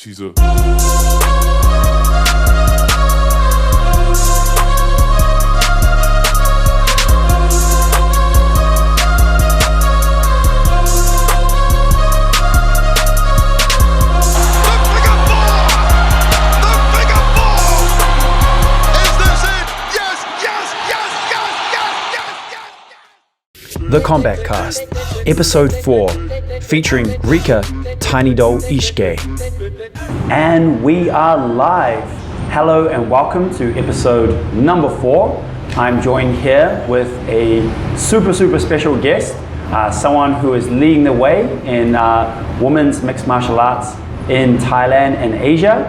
She's a The Combat Cast, Episode 4, featuring Rika, Tinydoll, Ishige. And we are live. Hello and welcome to episode number 4. I'm joined here with a super special guest, someone who is leading the way in women's mixed martial arts in Thailand and Asia,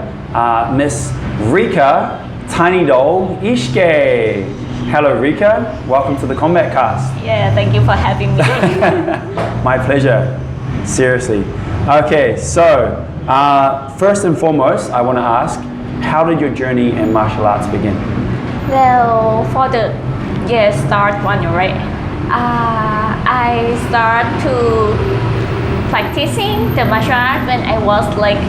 Miss Rika, Tinydoll, Ishige. Hello Rika, welcome to the Combat Cast. Yeah, thank you for having me. My pleasure, seriously. Okay, so first and foremost, I want to ask, how did your journey in martial arts begin? Well, for the start one, right? I start to practicing the martial art when I was like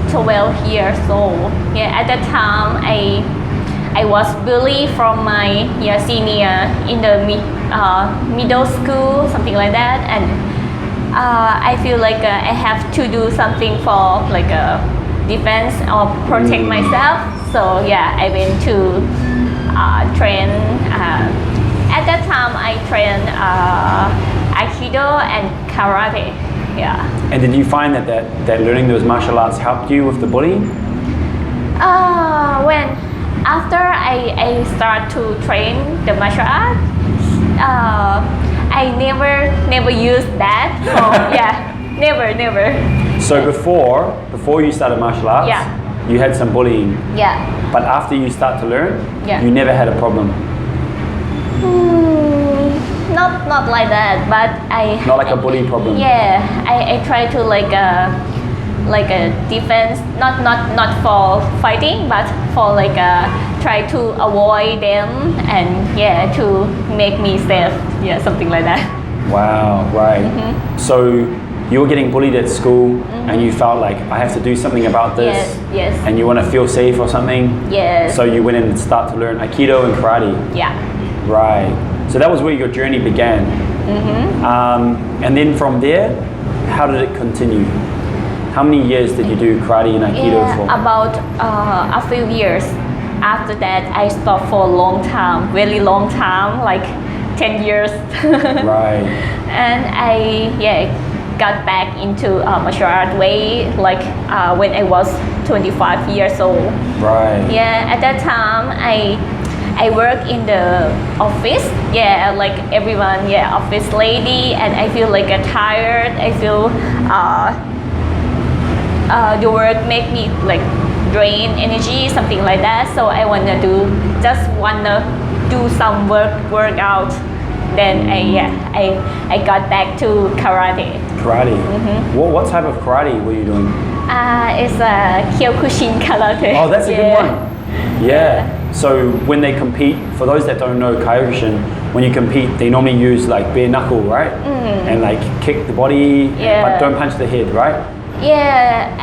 12 years old. Yeah, at that time I was bullied from my senior in the middle school, something like that, and I feel like I have to do something for like a defense or protect myself. So yeah, I went to train. At that time, I trained Aikido and Karate. Yeah. And did you find that learning those martial arts helped you with the bullying? When after I start to train the martial art, I never used that. So yeah, never. So before you started martial arts, you had some bullying. Yeah. But after you start to learn, Yeah. you never had a problem. Not like that, but Not like a bully problem. Yeah, I try to like a defense, not for fighting, but for like try to avoid them and to make me safe. Yeah, something like that. Wow, right. So you were getting bullied at school and you felt like, I have to do something about this. Yes. And you want to feel safe or something. Yes. So you went in and start to learn Aikido and Karate. Yeah. Right. So that was where your journey began. And then from there, how did it continue? How many years did you do Karate and Aikido for? About a few years. After that, I stopped for a long time, really long time, like 10 years. Right. And I got back into martial art way like when I was 25 years old. Right. Yeah, at that time I work in the office. Yeah, like everyone, office lady, and I feel like tired. I feel the work make me like drain energy, something like that. So I wanna do some workout. Then I got back to karate. Karate. What type of karate were you doing? It's a Kyokushin karate. Oh, that's a good one. Yeah. So when they compete, for those that don't know Kyokushin, when you compete, they normally use like bare knuckle, right? And like kick the body, but don't punch the head, right? Yeah.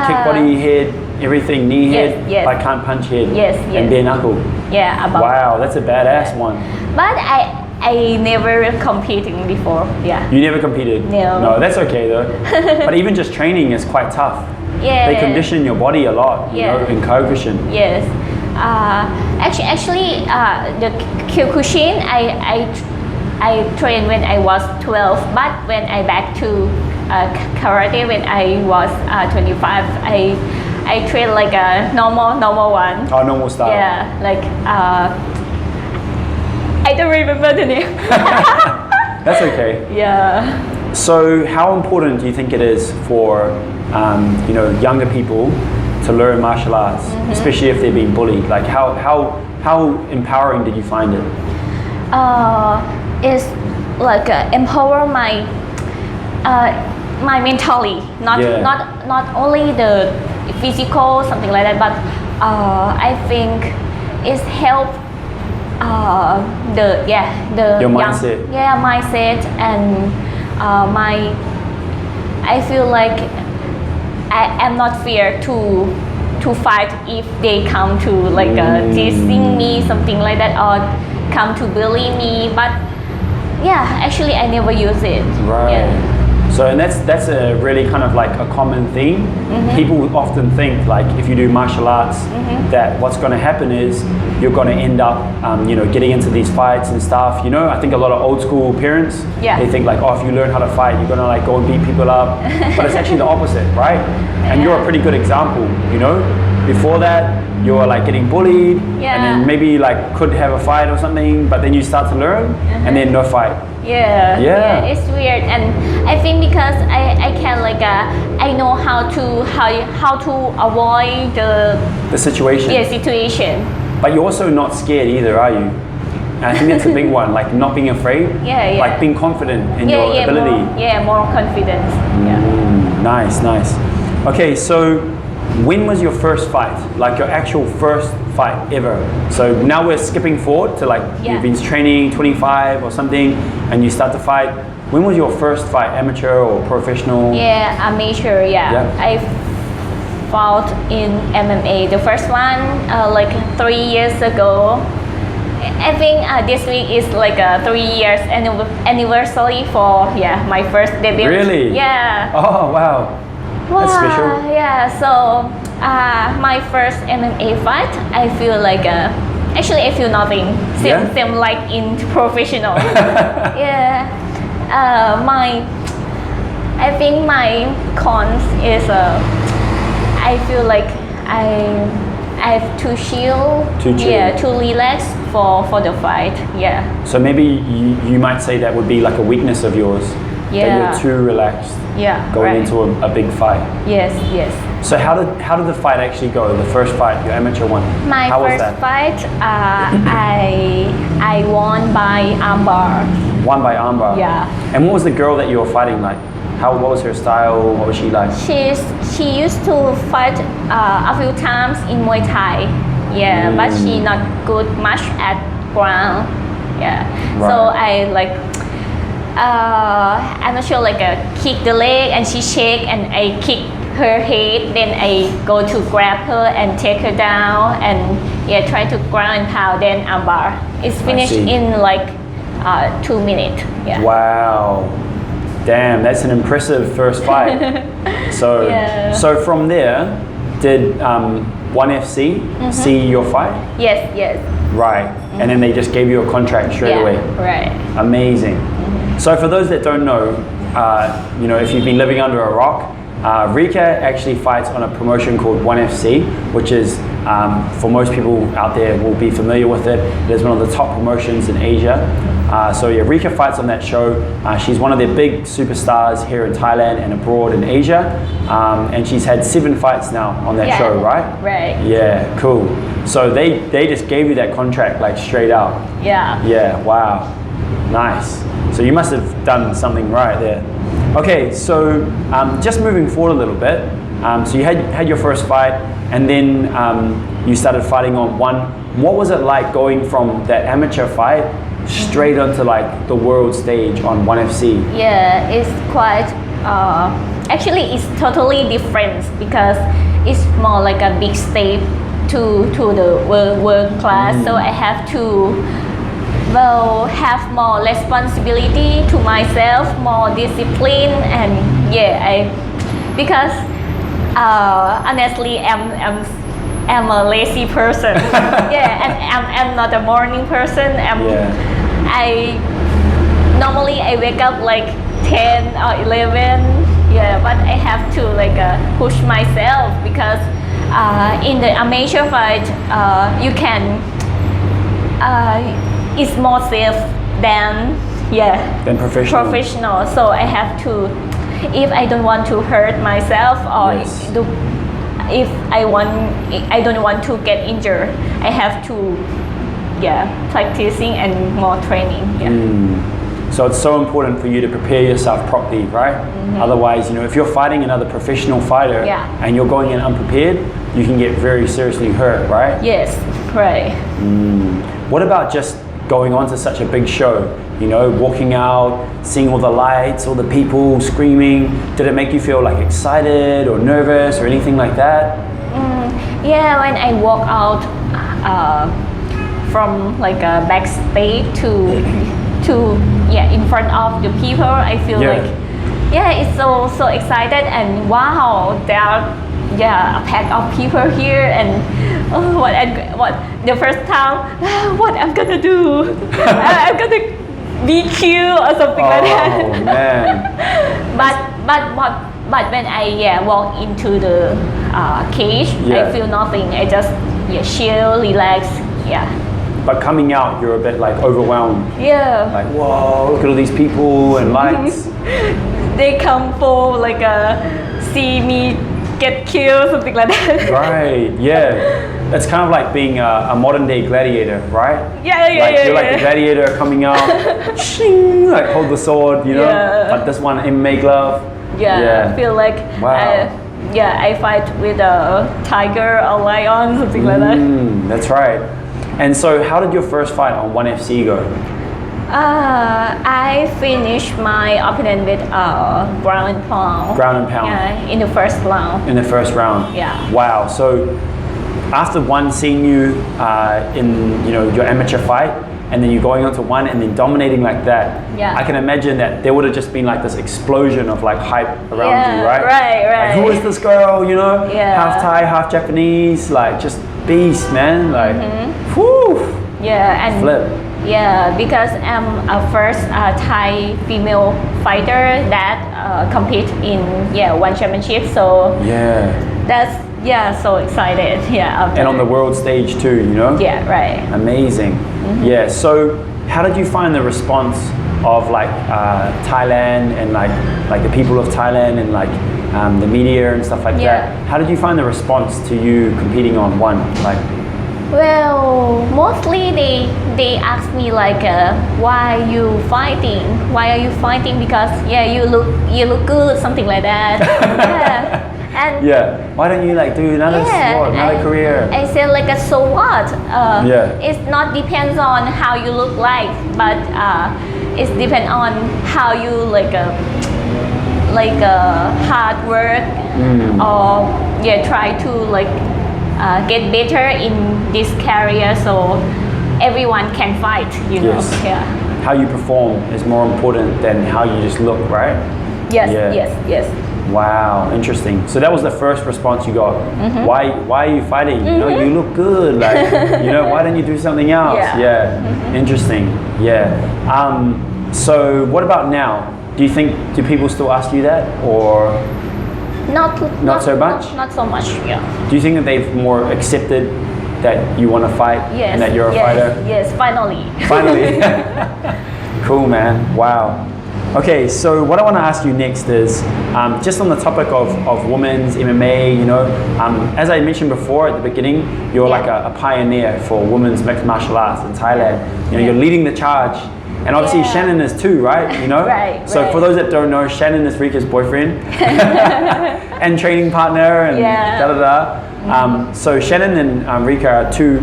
Kick body, head, everything, knee, head, yes. but can't punch head. Yes. And bare knuckle. Yeah. Wow, that's a badass one. But I never competing before. Yeah. You never competed? No, that's okay though. But even just training is quite tough. Yeah. They condition your body a lot, you know, in Kyokushin. Yes. Actually, the Kyokushin I trained when I was 12, but when I back to karate when I was 25, I trained like a normal one. Oh, normal style. Yeah, like I don't remember the name. That's okay. Yeah. So how important do you think it is for younger people to learn martial arts, especially if they're being bullied? Like how empowering did you find it? It's like empower my mentally, not only the physical, something like that, but I think it's help your mindset. Mindset and I feel like I am not fear to fight if they come to like teasing me, something like that, or come to bully me. But yeah, actually I never use it. Right. Yeah. So, and that's a really kind of like a common theme. People often think like if you do martial arts, that what's going to happen is you're going to end up, getting into these fights and stuff. I think a lot of old school parents, they think like, oh, if you learn how to fight, you're going to like go and beat people up. But it's actually the opposite, right? And you're a pretty good example. Before that, you're like getting bullied, and then maybe like could have a fight or something, but then you start to learn, and then no fight. Yeah, it's weird, and I think because I can like I know how to avoid the situation. Situation. But you're also not scared either, are you? And I think that's a big one, like not being afraid. Like being confident in your ability. More confidence. Nice. Okay, so when was your first fight? Like your actual first fight ever? So now we're skipping forward to like you've been training 25 or something, and you start to fight. When was your first fight? Amateur or professional? Amateur. I fought in MMA. The first one like 3 years ago. I think this week is like a 3 years anniversary for my first debut. Really? Yeah. Oh wow. That's special. Yeah, so my first MMA fight, I feel like actually I feel nothing. Same like in professional. I think my cons is I feel like I have to chill. To relax for the fight. So maybe you might say that would be like a weakness of yours. That you're too relaxed. Going into a big fight. Yes. So how did the fight actually go? The first fight, your amateur one. How was that? Fight, I won by armbar. Won by armbar. And what was the girl that you were fighting like? What was her style? What was she like? She used to fight a few times in Muay Thai. But she not good much at ground. So I like. I'm not sure, like kick the leg and she shake and I kick her head, then I go to grab her and take her down and try to ground and pound, then armbar. It's finished in like 2 minutes. Wow, damn, that's an impressive first fight. So from there, did 1FC see your fight? Yes. Right, and then they just gave you a contract straight away. Right. Amazing. So for those that don't know, if you've been living under a rock, Rika actually fights on a promotion called 1FC, which is, for most people out there will be familiar with it. It is one of the top promotions in Asia. Rika fights on that show. She's one of their big superstars here in Thailand and abroad in Asia. And she's had 7 fights now on that show, right? Right. Yeah, cool. So they just gave you that contract like straight out. Yeah, wow. Nice. So you must have done something right there. Okay, so just moving forward a little bit. So you had your first fight, and then you started fighting on one. What was it like going from that amateur fight straight onto like the world stage on 1FC? It's quite. Actually, it's totally different because it's more like a big step to the world class. So I have to have more responsibility to myself, more discipline, and because honestly I'm a lazy person. And I'm not a morning person. I normally I wake up like 10 or 11. But I have to like push myself because in the amateur fight you can it's more safe than professional. So I have to, if I don't want to hurt myself or if I don't want to get injured, I have to practicing and more training. So it's so important for you to prepare yourself properly, right? Otherwise, if you're fighting another professional fighter and you're going in unprepared, you can get very seriously hurt, right? Yes, right. What about just going on to such a big show? You know, walking out, seeing all the lights, all the people screaming. Did it make you feel like excited or nervous or anything like that? Yeah, when I walk out from like a backstage to in front of the people, I feel like it's so excited, and wow, there are a pack of people here, and what the first time what I'm gonna do. I'm gonna be cute or something like that. Oh man. but when I walk into the cage, I feel nothing. I just chill, relax. But coming out, you're a bit like overwhelmed. Yeah. Like, whoa, look at all these people and lights. They come for like see me get killed, something like that. Right, yeah. It's kind of like being a modern day gladiator, right? You're like the gladiator coming out, shing, like hold the sword, you know? But this one MMA glove. I feel like I fight with a tiger or lion, something like that. That's right. And so how did your first fight on 1FC go? I finished my opponent with ground and pound. Ground and pound. Yeah, in the first round. In the first round. Yeah. Wow. So after one seeing you in your amateur fight, and then you going on to one and then dominating like that, I can imagine that there would have just been like this explosion of like hype around you, right? Right. Like, who is this girl? You know, half Thai, half Japanese, like just beast, man. Like, whew. Yeah, and flip. Yeah, because I'm a first Thai female fighter that compete in one championship. So that's so excited. And on the world stage too, you know. Yeah, right. Amazing. Yeah. So how did you find the response of like Thailand and like the people of Thailand and like the media and stuff like that? How did you find the response to you competing on one? Like, well, mostly they ask me like, why you fighting? Why are you fighting? Because you look good, something like that. And why don't you like do another sport, another career? I said like, so what? It's not depends on how you look like, but it depends on how you like hard work or try to like get better in this career, so everyone can fight, you know. How you perform is more important than how you just look, right? Yes. Wow, interesting. So that was the first response you got. Why are you fighting? You know, you look good. Like, you know, why don't you do something else? Interesting. So what about now? Do people still ask you that, or not so much? Not so much. Do you think that they've more accepted that you want to fight and that you're a fighter? Yes, finally. Cool, man. Wow. Okay, so what I want to ask you next is just on the topic of women's MMA, you know, as I mentioned before at the beginning, you're like a pioneer for women's mixed martial arts in Thailand. You know, you're leading the charge. And obviously Shannon is too, right? You know? So for those that don't know, Shannon is Rika's boyfriend and training partner and so Shannon and Rika are two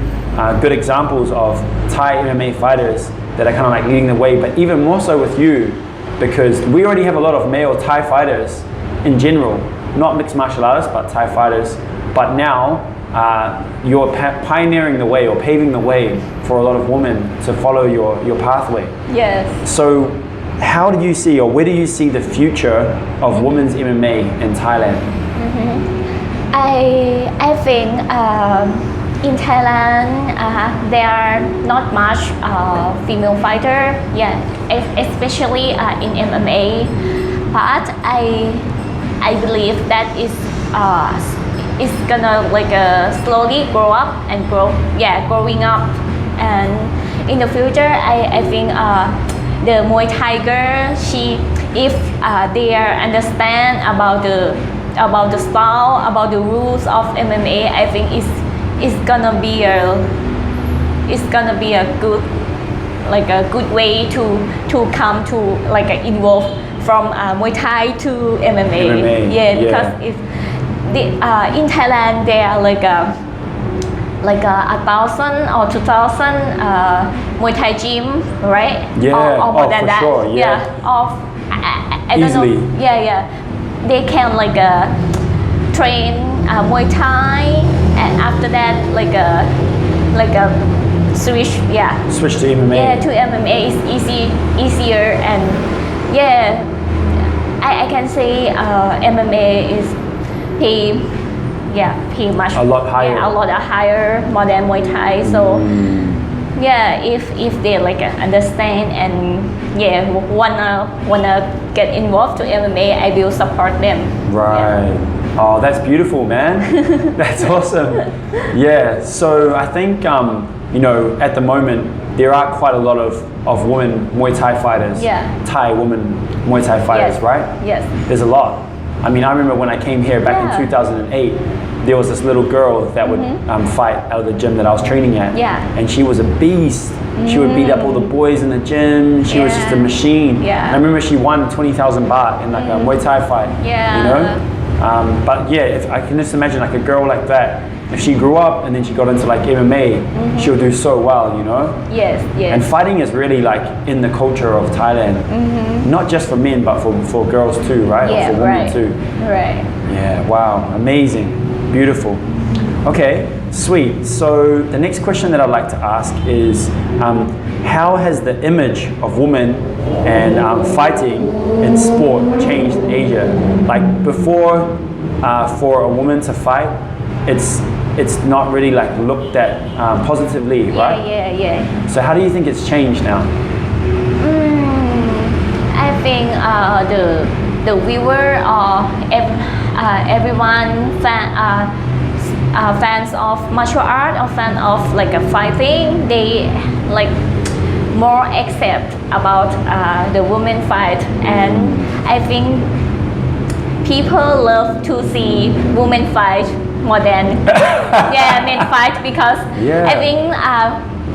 good examples of Thai MMA fighters that are kind of like leading the way, but even more so with you, because we already have a lot of male Thai fighters in general, not mixed martial artists, but Thai fighters. But now you're pioneering the way or paving the way for a lot of women to follow your pathway. Yes. So how do you see, or where do you see the future of women's MMA in Thailand? I think in Thailand there are not much female fighter, especially in MMA. But I believe that is gonna like slowly grow up and growing up. And in the future, I think the Muay Thai girl, if they understand about the style, about the rules of MMA, I think it's gonna be a good way to come to like involve from Muay Thai to MMA. Because in Thailand they are like like 1,000 or 2,000 Muay Thai gym, right? Yeah. Or more than for that. sure. Yeah. I don't Easily. know. Yeah. They can like train Muay Thai, and after that like a switch. Yeah. Switch to MMA. Yeah, to MMA is easier, and yeah, I can say MMA is pay much A lot higher. Yeah, a lot higher more than Muay Thai. So yeah, if they like understand and wanna get involved to MMA, I will support them. Right. Oh, that's beautiful, man. That's awesome. Yeah. So I think at the moment there are quite a lot of women Muay Thai fighters. Yeah. Thai women Muay Thai fighters, Yes. right? Yes. There's a lot. I mean, I remember when I came here back in 2008, there was this little girl that would fight out of the gym that I was training at. Yeah. And she was a beast. She would beat up all the boys in the gym. She was just a machine. Yeah. And I remember she won 20,000 baht in like a Muay Thai fight. Yeah. You know? But yeah, if I can just imagine like a girl like that, if she grew up and then she got into like MMA, she'll do so well, you know? Yes. And fighting is really like in the culture of Thailand, not just for men, but for girls too, right? Yeah, or for women right. too. Right. Yeah, wow, amazing, beautiful. Okay, sweet. So the next question that I'd like to ask is, how has the image of women and fighting in sport changed in Asia? Like before, for a woman to fight, it's not really like looked at positively, right? Yeah. So how do you think it's changed now? I think the viewer or everyone fans of martial art or fan of like a fighting, they like more accept about the women fight, and I think people love to see women fight more than men fight, because I think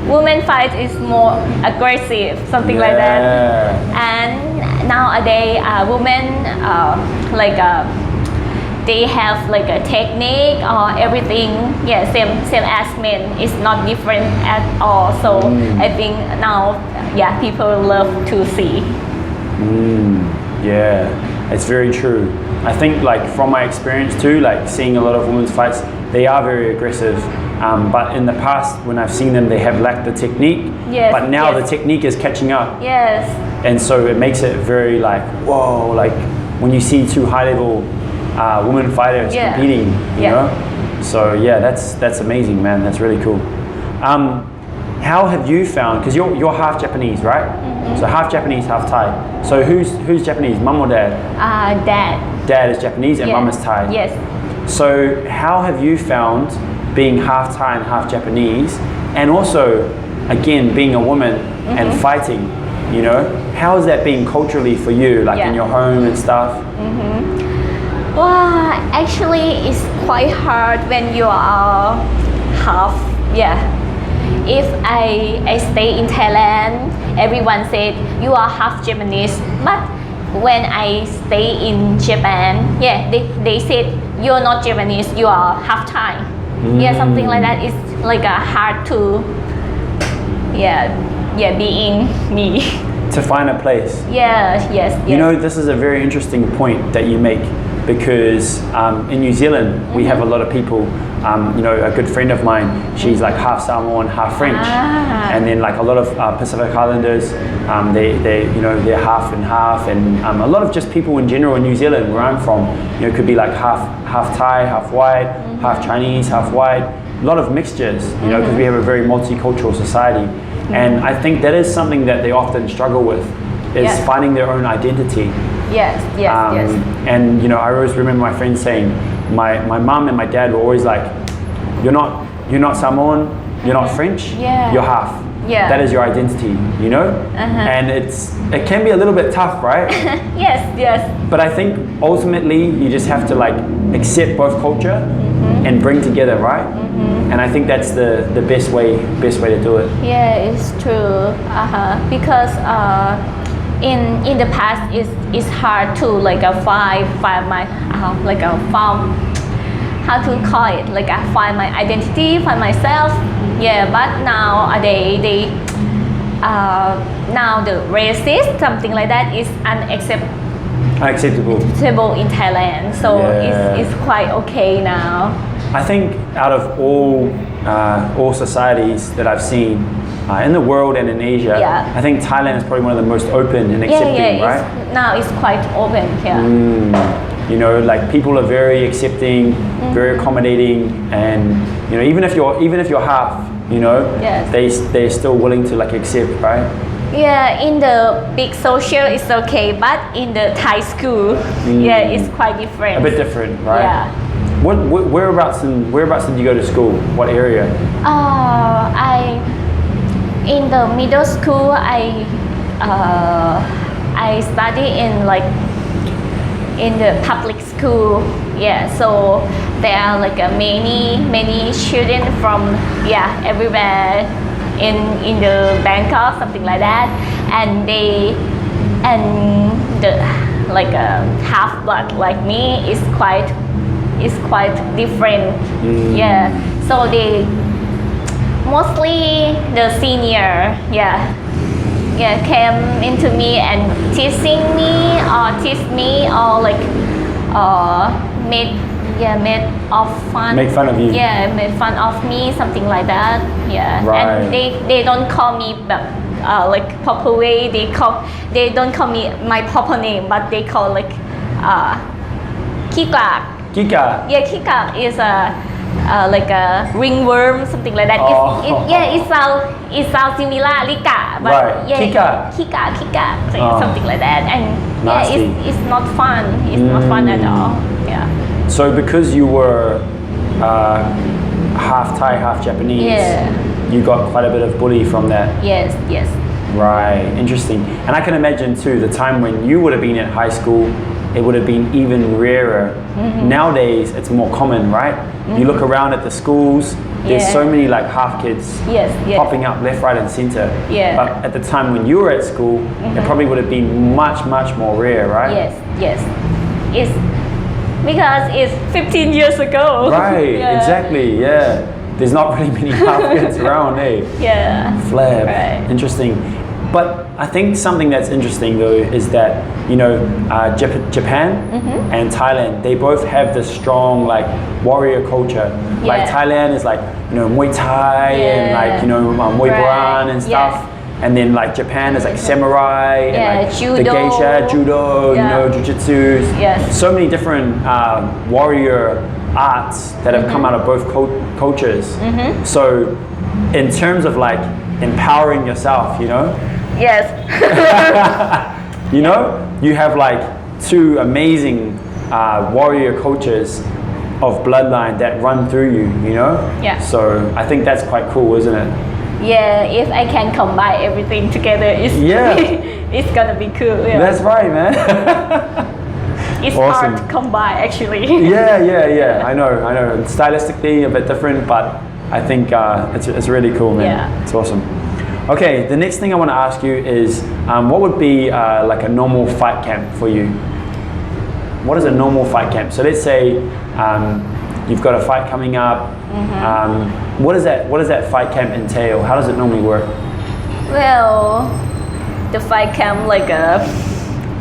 women fight is more aggressive, something like that. And nowadays women they have like a technique or everything same as men. It's not different at all. So I think now people love to see. Yeah, it's very true. I think like from my experience too, like seeing a lot of women's fights, they are very aggressive. But in the past, when I've seen them, they have lacked the technique. Yes, but now yes. the technique is catching up. Yes. And so it makes it very like, whoa, like when you see two high-level women fighters competing, you know? So yeah, that's amazing, man. That's really cool. How have you found, because you're half Japanese, right? So half Japanese, half Thai. So who's Japanese, mum or dad? Dad. Dad is Japanese and mum is Thai. Yes. So how have you found being half Thai and half Japanese, and also again being a woman and fighting, you know? How is that being culturally for you, like in your home and stuff? Well, actually it's quite hard when you are half. If I stay in Thailand, everyone said you are half Japanese, but when I stay in Japan, they said you're not Japanese, you are half Thai. Something like that. It's like hard to being me. To find a place. Yes. You know, this is a very interesting point that you make, because in New Zealand we have a lot of people, a good friend of mine, she's like half Samoan, half French, and then like a lot of Pacific Islanders, they're half and half, and a lot of just people in general in New Zealand where I'm from, it could be like half Thai, half white, half Chinese, half white, a lot of mixtures, because we have a very multicultural society. And I think that is something that they often struggle with, is finding their own identity. Yes. And I always remember my friends saying, my mom and my dad were always like, you're not Samoan, you're not French, you're half. That is your identity, And it can be a little bit tough, right? Yes. But I think ultimately you just have to like accept both culture and bring together, right? And I think that's the best way to do it. Yeah, it's true. Because in the past it's hard to like find my how to call it, like I find my identity, find myself. Yeah, but nowadays now the racist, something like that, is Unacceptable. acceptable in Thailand. So Yeah. it's quite okay now. I think out of all societies that I've seen in the world and in Asia, Yeah. I think Thailand is probably one of the most open and accepting, right? Now it's quite open here. You know, like people are very accepting, very accommodating, and you know, even if you're half, you know, Yes. they're still willing to like accept, right? Yeah, in the big social it's okay, but in the Thai school, yeah, it's quite different. A bit different, right? Yeah. Whereabouts did you go to school? What area? In the middle school, I study in the public school. Yeah, so there are like many children from everywhere in the Bangkok, something like that, and the like half blood like me is quite different. Yeah, so they mostly the senior came into me and teach me or like made fun. Make fun of you. Yeah, made fun of me, something like that. Yeah, Right. and they don't call me like proper way. They don't call me my proper name, but they call like Kikak. Kika. Yeah, Kikak is like a ringworm, something like that. Oh. It sounds similar, Rika, but Right. yeah, Kika. so Oh. something like that, and Nasty. it's not fun. It's not fun at all. Yeah. So because you were half Thai, half Japanese, Yeah. you got quite a bit of bully from that. Yes. Right, interesting. And I can imagine too, the time when you would have been at high school, it would have been even rarer. Nowadays, it's more common, right? You look around at the schools, there's Yeah. so many like half kids Yes. popping up left, right, and center. Yeah. But at the time when you were at school, it probably would have been much more rare, right? Yes. It's because it's 15 years ago. Right, Yeah. exactly, yeah. There's not really many half kids around, eh? Yeah. Flab. Right. Interesting. But I think something that's interesting though is that, you know, Japan and Thailand, they both have this strong like warrior culture. Like Yeah. Thailand is like, you know, Muay Thai and Yeah. like, you know, Muay Right. Boran and stuff. Yeah. And then like Japan is like samurai and Yeah, like judo. the geisha, judo, you Yeah. know, jujitsus. Yes. So many different warrior arts that have come out of both cultures. So in terms of like empowering yourself, you know, Yes. you know, you have like two amazing warrior cultures of bloodline that run through you, you know? Yeah. So I think that's quite cool, isn't it? Yeah, if I can combine everything together, Yeah. it's gonna be cool. Yeah. That's right, man. It's awesome. hard to combine actually. Yeah. I know. Stylistically a bit different, but I think it's really cool, man. Yeah. It's awesome. Okay, the next thing I want to ask you is, what would be like a normal fight camp for you? What is a normal fight camp? So let's say you've got a fight coming up. What does that fight camp entail? How does it normally work? Well, the fight camp like a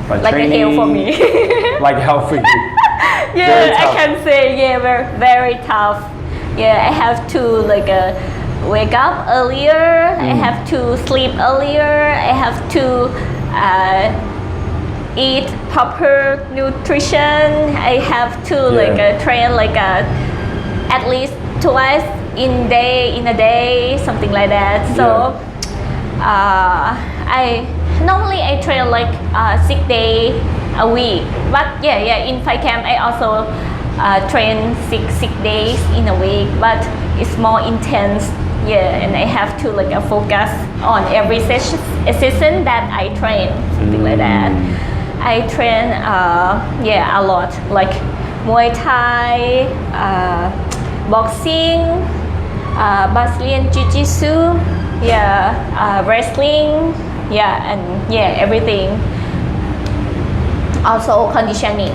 hell for me. Like hell for you. Very Yeah, I tough. can say very tough. Yeah, I have to like wake up earlier. I have to sleep earlier. I have to eat proper nutrition. I have to like train like at least twice in a day, something like that. So I normally train like 6 days a week. But yeah, in fight camp I also train six days in a week, but it's more intense. Yeah, and I have to like focus on every session that I train, something like that. I train a lot, like Muay Thai, boxing, Brazilian Jiu-Jitsu, wrestling, and everything. Also conditioning,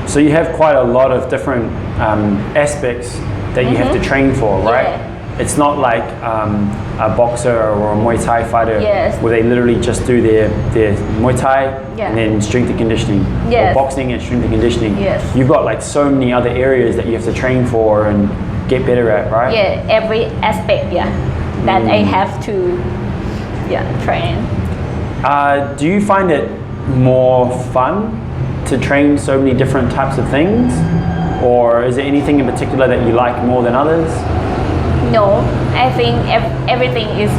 So you have quite a lot of different aspects that you have to train for, right? Yeah. It's not like a boxer or a Muay Thai fighter Yes. where they literally just do their Muay Thai Yeah. and then strength and conditioning, Yes. or boxing and strength and conditioning. Yes. You've got like so many other areas that you have to train for and get better at, right? Yeah, every aspect, that I have to, train. Do you find it more fun to train so many different types of things? Or is there anything in particular that you like more than others? No, I think everything is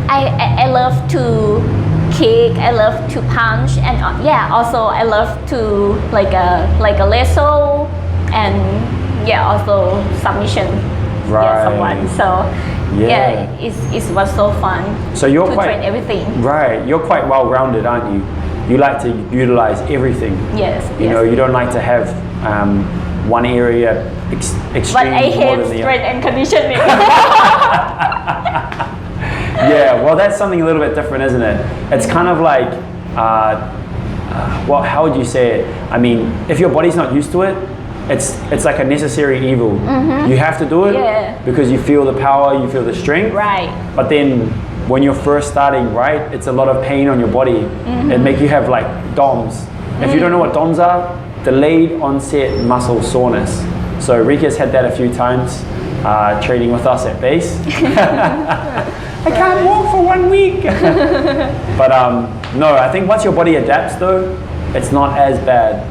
I love to kick, I love to punch, and also I love to like a lasso, and also submission. Right. Someone. So it was so fun. So you're to quite train everything. Right. You're quite well rounded, aren't you? You like to utilize everything. Yes. You know, you don't like to have one area extreme But I more hate than the strength other. and conditioning. Yeah, well, that's something a little bit different, isn't it? It's kind of like, well, how would you say it? I mean, if your body's not used to it, it's like a necessary evil. You have to do it because you feel the power, you feel the strength. Right. But then when you're first starting, right, it's a lot of pain on your body. It make you have like DOMS. If you don't know what DOMS are, delayed onset muscle soreness. So Rika's had that a few times training with us at base. I can't walk for 1 week. But no, I think once your body adapts though, it's not as bad.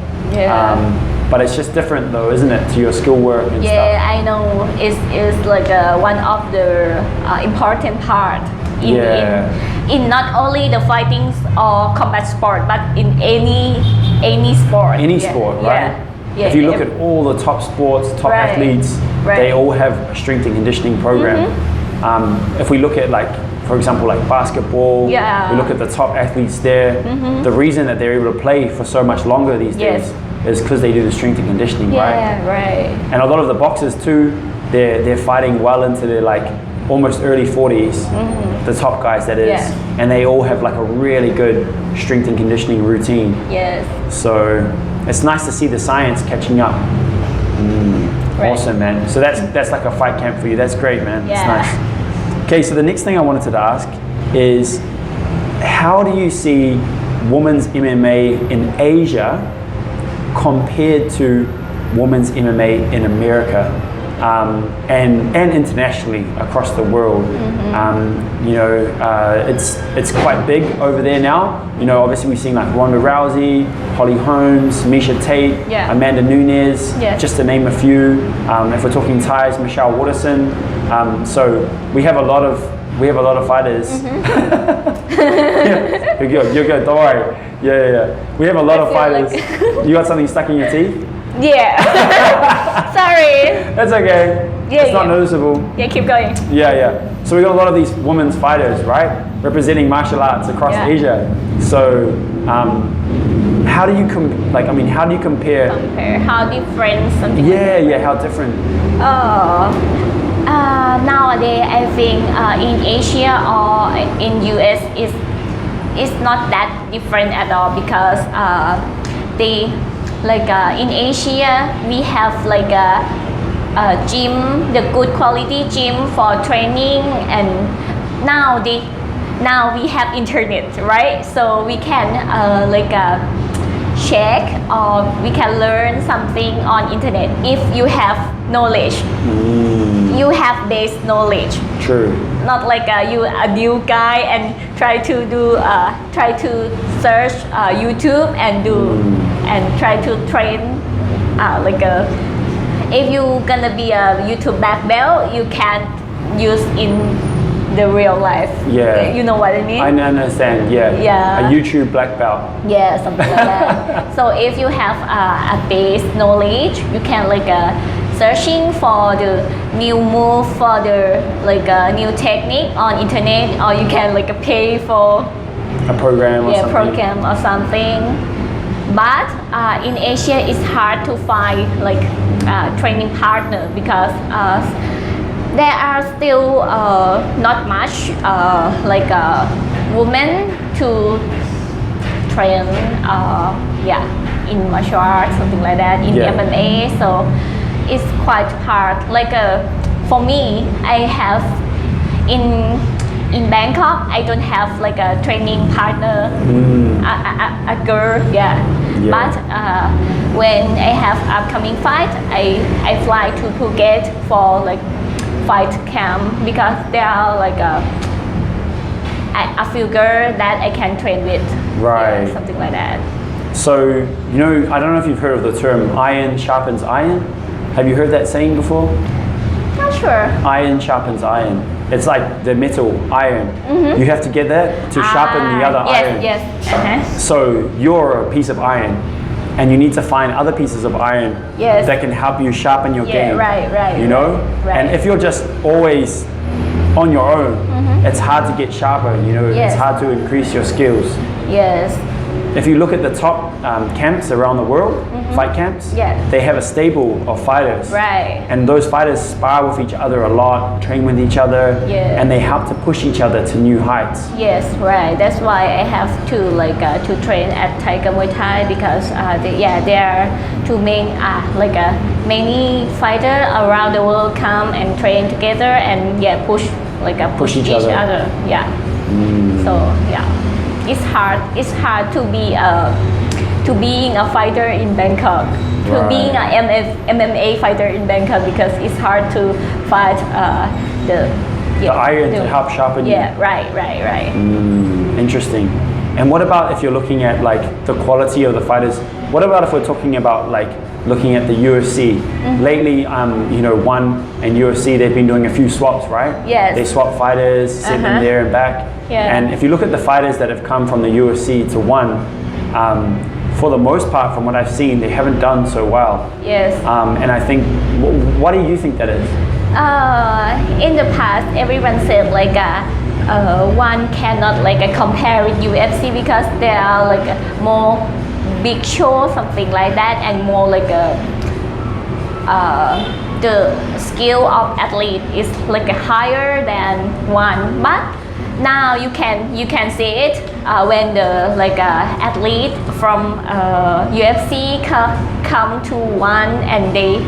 But it's just different though, isn't it, to your skill work and stuff? Yeah, I know. It's like one of the important part in not only the fighting or combat sport, but in any sport. Any sport, right? Yeah. If you look at all the top sports, top athletes, they all have a strength and conditioning program. If we look at like, for example, like basketball, we look at the top athletes there, the reason that they're able to play for so much longer these days is because they do the strength and conditioning, right? Yeah, right. And a lot of the boxers too, they're fighting well into their like almost early 40s, the top guys that is, and they all have like a really good strength and conditioning routine. Yes. So it's nice to see the science catching up. Awesome, man. So that's like a fight camp for you. That's great, man. It's nice. Okay, so the next thing I wanted to ask is, how do you see women's MMA in Asia compared to women's MMA in America, and internationally across the world? You know, it's quite big over there now. You know, obviously we've seen like Ronda Rousey, Holly Holmes, Misha Tate, Amanda Nunes, just to name a few. If we're talking Thais, Michelle Waterson. So we have a lot of fighters. You're good. Don't worry. Yeah. We have a lot of fighters. You got something stuck in your teeth? Yeah. Sorry. That's okay. It's not noticeable. Yeah, keep going. Yeah. So we got a lot of these women's fighters, right? Representing martial arts across Asia. So how do you compare? How different something? How different? Nowadays, I think in Asia or in US it's not that different at all, because in Asia we have like a gym, the good quality gym for training, and now we have internet, right? So we can check, or we can learn something on internet if you have knowledge. You have base knowledge. True. Not like you a new guy and try to search YouTube and try to train if you gonna be a YouTube black belt, you can't use in the real life. Yeah. You know what I mean? I understand. Yeah. A YouTube black belt. Yeah, something like that. So if you have a base knowledge, you can searching for the new move, for the new technique on internet, or you can pay for a program or something. But in Asia, it's hard to find training partner, because there are still not much women to train, in martial arts, something like that, in Yeah. MMA. So it's quite hard. Like for me, I have in Bangkok, I don't have like a training partner, a girl, Yeah. But when I have upcoming fight, I fly to Phuket for like fight camp because there are like a few girls that I can train with, Right. something like that. So, you know, I don't know if you've heard of the term iron sharpens iron. Have you heard that saying before? Not sure. Iron sharpens iron. It's like the metal iron. You have to get that to sharpen the other iron. Yes. So you're a piece of iron and you need to find other pieces of iron Yes. that can help you sharpen your game. Right. You know? Right. And if you're just always on your own, it's hard to get sharper, you know, Yes. it's hard to increase your skills. Yes. If you look at the top camps around the world, fight camps, Yeah. they have a stable of fighters. Right. And those fighters spar with each other a lot, train with each other, Yeah. and they help to push each other to new heights. Yes, right. That's why I have to to train at Thai Muay Thai because there are two main many fighters around the world come and train together and push each each other. other. Yeah. So it's hard to be being a fighter in Bangkok. To Right. being a MMA fighter in Bangkok because it's hard to fight the iron to help sharpen you. Yeah, right. Interesting. And what about if you're looking at like the quality of the fighters? What about if we're talking about like looking at the UFC? Lately, you know, ONE and UFC, they've been doing a few swaps, right? Yes. They swap fighters, send them there and back. Yeah. And if you look at the fighters that have come from the UFC to ONE, for the most part, from what I've seen, they haven't done so well. Yes. And I think, what do you think that is? In the past, everyone said one cannot compare with UFC because there are more big show, something like that, and more the skill of athlete is higher than one. But now you can see it when the athlete from UFC come to ONE and they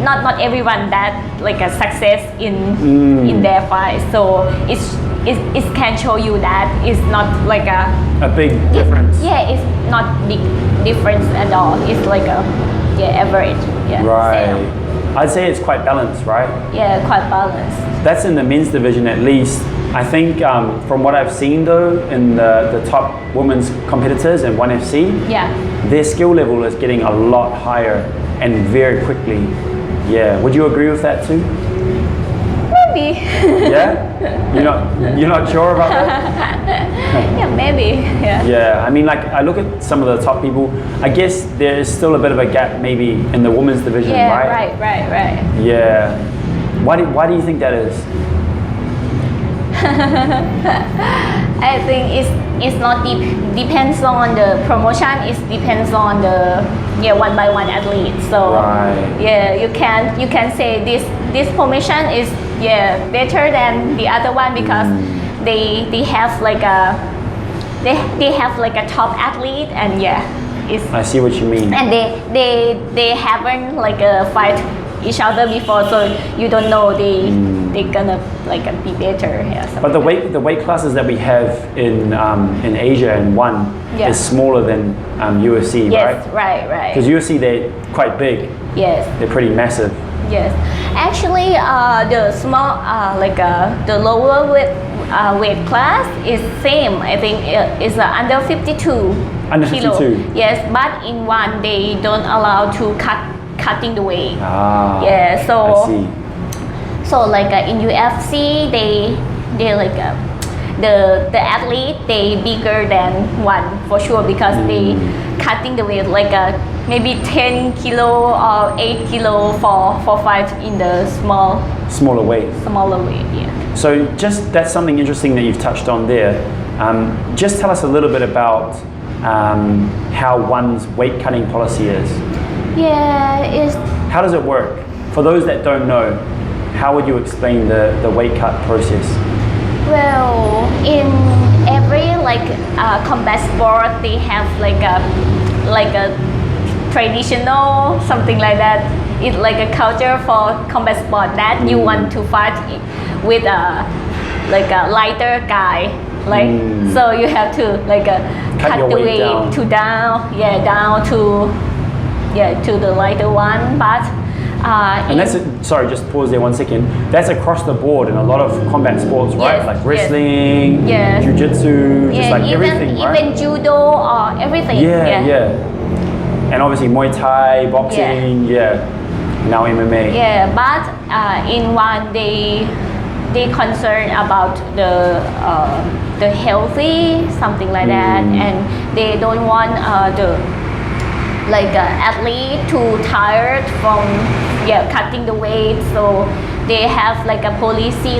not everyone that a success in their fight, so it can show you that it's not A big difference. yeah, it's not big difference at all. It's average. Yeah. Right. Same. I'd say it's quite balanced, right? Yeah, quite balanced. That's in the men's division at least. I think from what I've seen though, in the top women's competitors in ONE FC, Yeah. their skill level is getting a lot higher and very quickly. Yeah, would you agree with that too? Maybe. Yeah? You're not sure about that? Yeah, maybe. Yeah. Yeah, I mean, I look at some of the top people, I guess there is still a bit of a gap maybe in the women's division, Yeah, right? right. Yeah. Why do you think that is? I think it's not depends on the promotion. It depends on the one by one athlete. So Right. yeah, you can say this promotion is better than the other one because they have they have a top athlete and it's I see what you mean. and they haven't fight each other before, so you don't know they gonna be better. Yeah, But the weight classes that we have in Asia and ONE Yeah. is smaller than UFC, right? yes, right. Because UFC, they're quite big. Yes. They're pretty massive. Yes, actually, the small, the lower weight class is same. I think it's under 52. Under kilo. 52? Yes, but in ONE they don't allow to cutting the weight. Ah. Yeah, so I see. so in UFC they the athlete they bigger than ONE for sure because they cutting the weight maybe 10 kilo or 8 kilo for fight in the Smaller weight. smaller weight. Yeah. So that's something interesting that you've touched on there. Just tell us a little bit about how ONE's weight cutting policy is. Yeah, it's How does it work? For those that don't know, how would you explain the weight cut process? well in every like combat sport, they have like a traditional something like that. It's like a culture for combat sport that you want to fight with a lighter guy, like so you have to cut your the weight weight down. down to the lighter one, but And that's sorry, just pause there 1 second. That's across the board in a lot of combat sports, right? Yes, Like wrestling, yes. jiu-jitsu, just like everything, right? even judo or everything. Yeah. And obviously Muay Thai, boxing, now MMA. Yeah, but in one they concern about the healthy something like that, and they don't want the athlete too tired from cutting the weight, so they have like a policy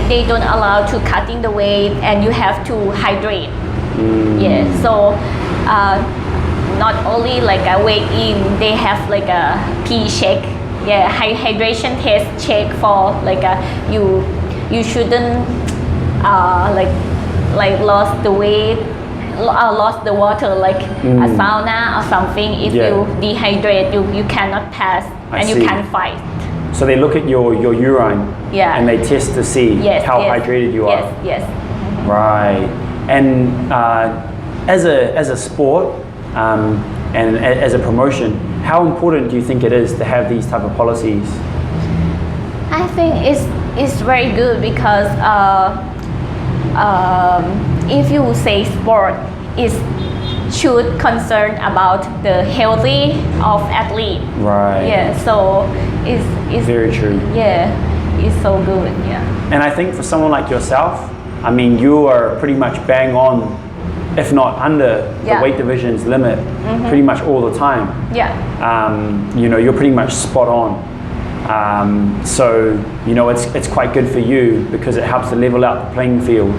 they don't allow to cutting the weight and you have to hydrate. So not only like a weigh in, they have like a P check, hydration test check for you shouldn't lost the weight, lost the water a sauna or something. If you dehydrate, you cannot pass and you can't fight. So they look at your urine and they test to see how hydrated you are. Yes. Right. And as a sport and as a promotion, how important do you think it is to have these type of policies? I think it's very good because if you say sport is should concern about the healthy of athlete. Right. Yeah. So it's very true. Yeah. It's so good. Yeah. And I think for someone like yourself, I mean, you are pretty much bang on, if not under the weight division's limit, pretty much all the time. Yeah. You're pretty much spot on. So it's quite good for you because it helps to level out the playing field.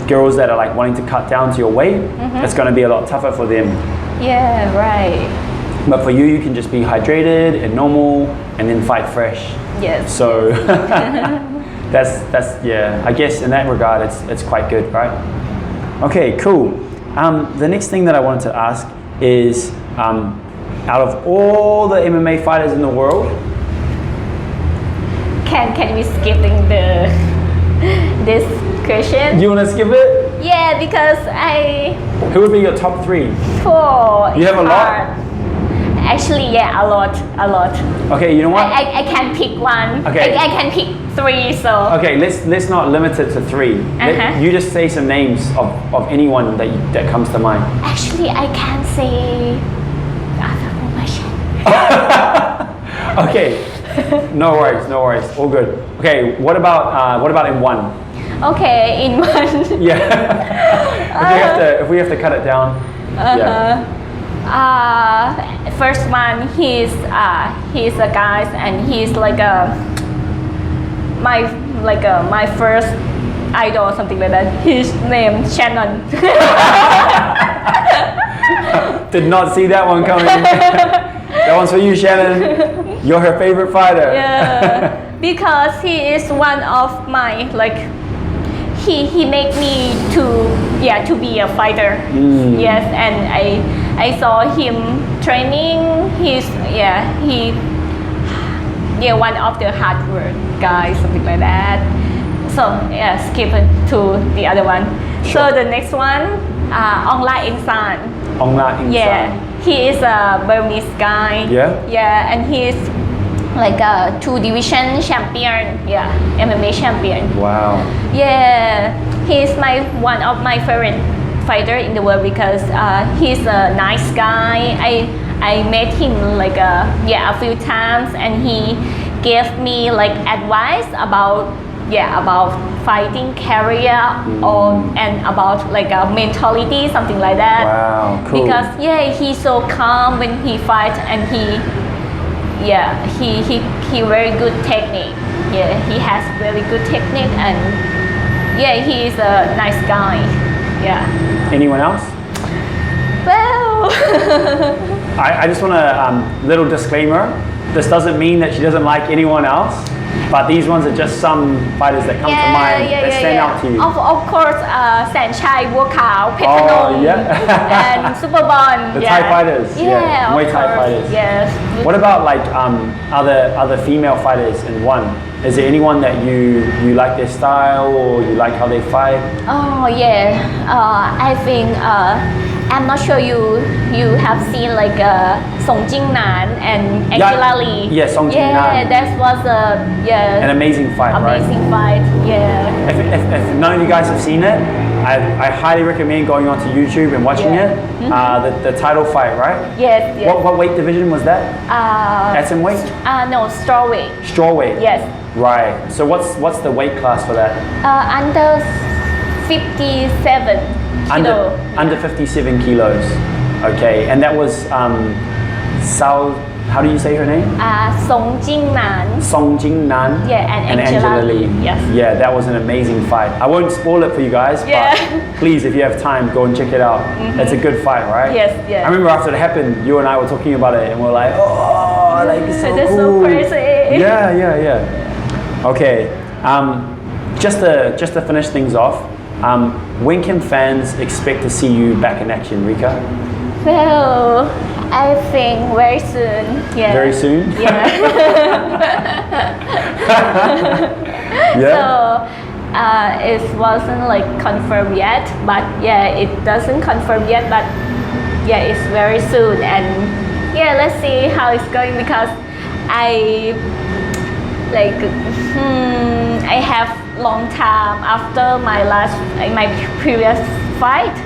Girls that are like wanting to cut down to your weight, it's going to be a lot tougher for them. Yeah, right. But for you, you can just be hydrated and normal and then fight fresh. Yes. So that's I guess in that regard it's quite good, right? Okay, cool. The next thing that I wanted to ask is out of all the MMA fighters in the world, can we skipping this question? you want to skip it? Yeah, because Who would be your top 3? You have a lot? Actually, a lot. Okay, you know what? I can pick one. Okay. I can pick 3, so. Okay, let's not limit it to 3. You just say some names of anyone that comes to mind. Actually, I can't say after promotion. Okay, no worries, all good. Okay, what about in 1? Okay, in 1. Yeah. If we have to cut it down. First one, he's a guy, and he's my first idol, something like that. His name Shannon. Did not see that one coming. That one's for you, Shannon. You're her favorite fighter. Yeah, because he is one of my he made me to be a fighter. Yes, and I saw him training. He's one of the hard work guys, something like that. So skip it to the other one. Sure. So the next one, Ongla Insan. Ongla Insan. Yeah, he is a Burmese guy. Yeah, and he's like a 2 division champion. Yeah, MMA champion. Wow. Yeah, he's one of my favorite fighter in the world because he's a nice guy. I met him a few times, and he gave me advice about fighting career and about mentality, something like that. Wow, cool. Because he's so calm when he fights, and he very good technique. Yeah, he has very good technique, and he's a nice guy. Yeah. Anyone else? Well. I just want a little disclaimer. This doesn't mean that she doesn't like anyone else. But these ones are just some fighters that come to mind that stand out to you. Of course, Sanchai, Wakao, Petanon, and Superbon. The Thai fighters, Muay Thai fighters. Yes. What about like other female fighters in one? Is there anyone that you like their style or you like how they fight? Oh yeah, I think I'm not sure you have seen like Song Jingnan and Angela Lee. Yeah, Song Jingnan. Yeah, that was an amazing fight, right? Amazing fight. Yeah. If none of you guys have seen it, I highly recommend going onto YouTube and watching it. The title fight, right? Yes. What weight division was that? Atom weight? No, straw weight. Straw weight. Yes. Right. So what's the weight class for that? Under 57 kilo. Under 57 kilos. Okay, and that was Sao. How do you say her name? Song Jingnan. Song Jingnan. Yeah, and Angela Lee. Yes. Yeah, that was an amazing fight. I won't spoil it for you guys, but please, if you have time, go and check it out. It's a good fight, right? Yes. I remember after it happened, you and I were talking about it, and we're like, oh, like it's so that's cool. so crazy. Yeah. Okay. Just to finish things off, when can fans expect to see you back in action, Rika? Well, I think very soon. Yeah. Very soon? Yeah. So it wasn't like confirmed yet, but it doesn't confirm yet, but it's very soon, and let's see how it's going, because I have long time after my previous fight.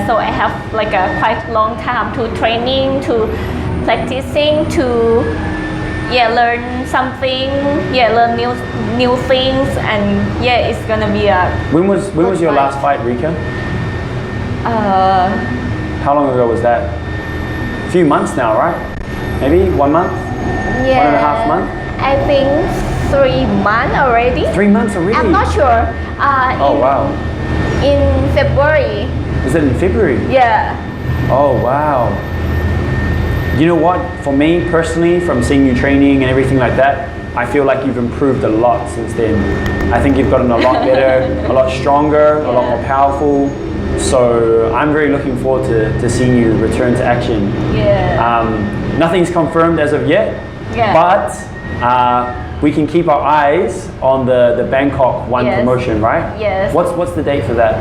So I have like a quite long time to training, to practicing, to learn something, learn new things, and it's gonna be a. When was your last fight, Rika? How long ago was that? A few months now, right? Maybe 1 month? 1.5 months? I think 3 months already. 3 months already? I'm not sure. Wow. In February. Was it in February? Yeah. Oh wow. You know what? For me personally, from seeing you training and everything like that, I feel like you've improved a lot since then. I think you've gotten a lot better, a lot stronger, a lot more powerful. So I'm very looking forward to seeing you return to action. Nothing's confirmed as of yet, but we can keep our eyes on the Bangkok one promotion, right? Yes. What's the date for that?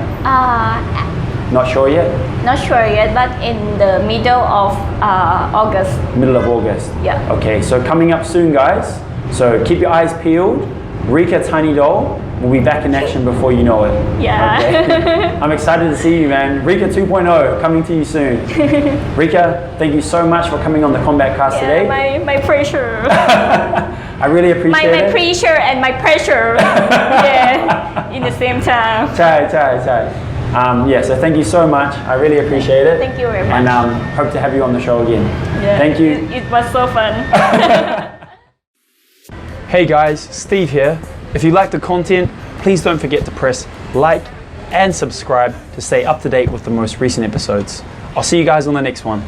Not sure yet? Not sure yet, but in the middle of August. Middle of August? Yeah. Okay, so coming up soon, guys. So keep your eyes peeled. Rika Tinydoll will be back in action before you know it. Yeah. Okay. I'm excited to see you, man. Rika 2.0 coming to you soon. Rika, thank you so much for coming on the Combat Cast today. My pressure. I really appreciate it. My pressure and my pressure. In the same time. So thank you so much. I really appreciate it. Thank you very much. And hope to have you on the show again. Thank you. It was so fun. Hey guys, Steve here. If you like the content, please don't forget to press like and subscribe to stay up to date with the most recent episodes. I'll see you guys on the next one.